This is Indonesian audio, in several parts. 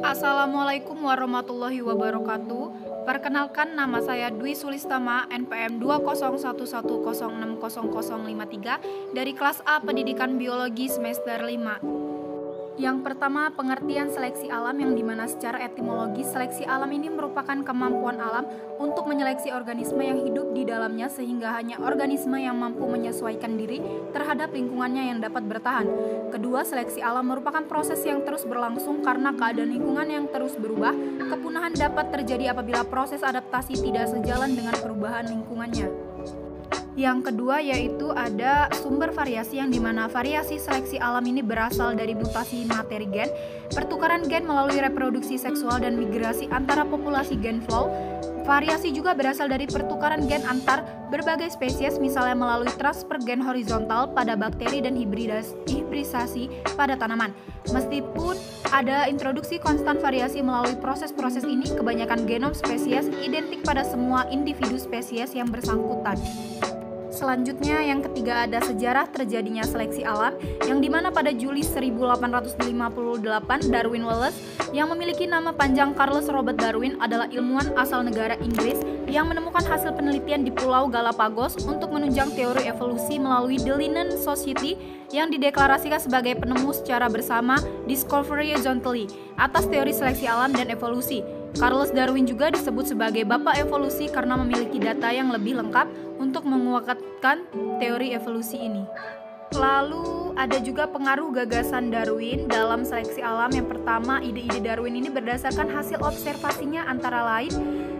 Assalamualaikum warahmatullahi wabarakatuh. Perkenalkan, nama saya Dwi Sulistama, NPM 20110600053 dari kelas A Pendidikan Biologi semester 5. Yang pertama, pengertian seleksi alam, yang dimana secara etimologi seleksi alam ini merupakan kemampuan alam untuk menyeleksi organisme yang hidup di dalamnya sehingga hanya organisme yang mampu menyesuaikan diri terhadap lingkungannya yang dapat bertahan. Kedua, seleksi alam merupakan proses yang terus berlangsung karena keadaan lingkungan yang terus berubah. Kepunahan dapat terjadi apabila proses adaptasi tidak sejalan dengan perubahan lingkungannya. Yang kedua yaitu ada sumber variasi, yang dimana variasi seleksi alam ini berasal dari mutasi materi gen, pertukaran gen melalui reproduksi seksual dan migrasi antara populasi gen flow. Variasi juga berasal dari pertukaran gen antar berbagai spesies, misalnya melalui transfer gen horizontal pada bakteri dan hibrisasi pada tanaman. Meskipun ada introduksi konstan variasi melalui proses-proses ini, kebanyakan genom spesies identik pada semua individu spesies yang bersangkutan. Selanjutnya, yang ketiga ada sejarah terjadinya seleksi alam, yang dimana pada Juli 1858 Darwin Wallace, yang memiliki nama panjang Charles Robert Darwin, adalah ilmuwan asal negara Inggris yang menemukan hasil penelitian di Pulau Galapagos untuk menunjang teori evolusi melalui The Linnean Society, yang dideklarasikan sebagai penemu secara bersama Discovery Horizontally atas teori seleksi alam dan evolusi. Charles Darwin juga disebut sebagai bapak evolusi karena memiliki data yang lebih lengkap untuk menguatkan teori evolusi ini. Lalu ada juga pengaruh gagasan Darwin dalam seleksi alam. Yang pertama, ide-ide Darwin ini berdasarkan hasil observasinya, antara lain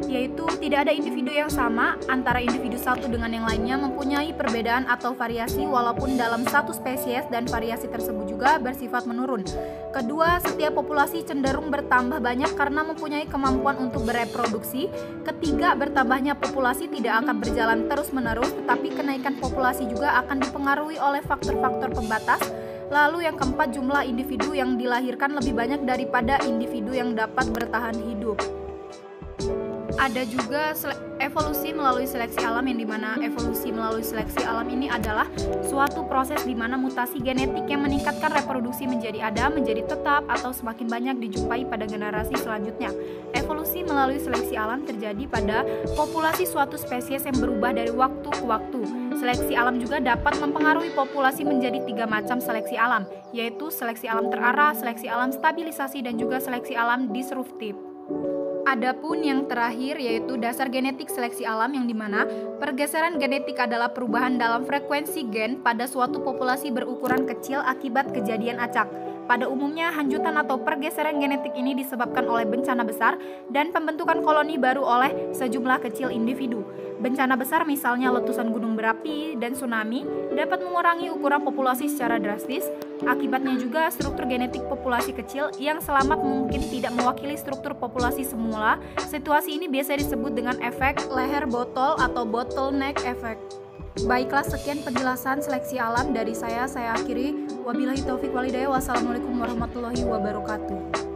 yaitu tidak ada individu yang sama antara individu satu dengan yang lainnya, mempunyai perbedaan atau variasi walaupun dalam satu spesies, dan variasi tersebut juga bersifat menurun. Kedua, setiap populasi cenderung bertambah banyak karena mempunyai kemampuan untuk bereproduksi. Ketiga, bertambahnya populasi tidak akan berjalan terus-menerus, tetapi kenaikan populasi juga akan dipengaruhi oleh faktor-faktor pembatas. Lalu yang keempat, jumlah individu yang dilahirkan lebih banyak daripada individu yang dapat bertahan hidup. Ada juga evolusi melalui seleksi alam, yang dimana evolusi melalui seleksi alam ini adalah suatu proses di mana mutasi genetik yang meningkatkan reproduksi menjadi ada, menjadi tetap, atau semakin banyak dijumpai pada generasi selanjutnya. Evolusi melalui seleksi alam terjadi pada populasi suatu spesies yang berubah dari waktu ke waktu. Seleksi alam juga dapat mempengaruhi populasi menjadi 3 macam seleksi alam, yaitu seleksi alam terarah, seleksi alam stabilisasi, dan juga seleksi alam disruptif. Adapun yang terakhir yaitu dasar genetik seleksi alam, yang dimana pergeseran genetik adalah perubahan dalam frekuensi gen pada suatu populasi berukuran kecil akibat kejadian acak. Pada umumnya, hanjutan atau pergeseran genetik ini disebabkan oleh bencana besar dan pembentukan koloni baru oleh sejumlah kecil individu. Bencana besar misalnya letusan gunung berapi dan tsunami dapat mengurangi ukuran populasi secara drastis. Akibatnya juga struktur genetik populasi kecil yang selamat mungkin tidak mewakili struktur populasi semula. Situasi ini biasa disebut dengan efek leher botol atau bottleneck effect. Baiklah, sekian penjelasan seleksi alam dari saya akhiri. Wabillahi taufik walhidayah. Wassalamualaikum warahmatullahi wabarakatuh.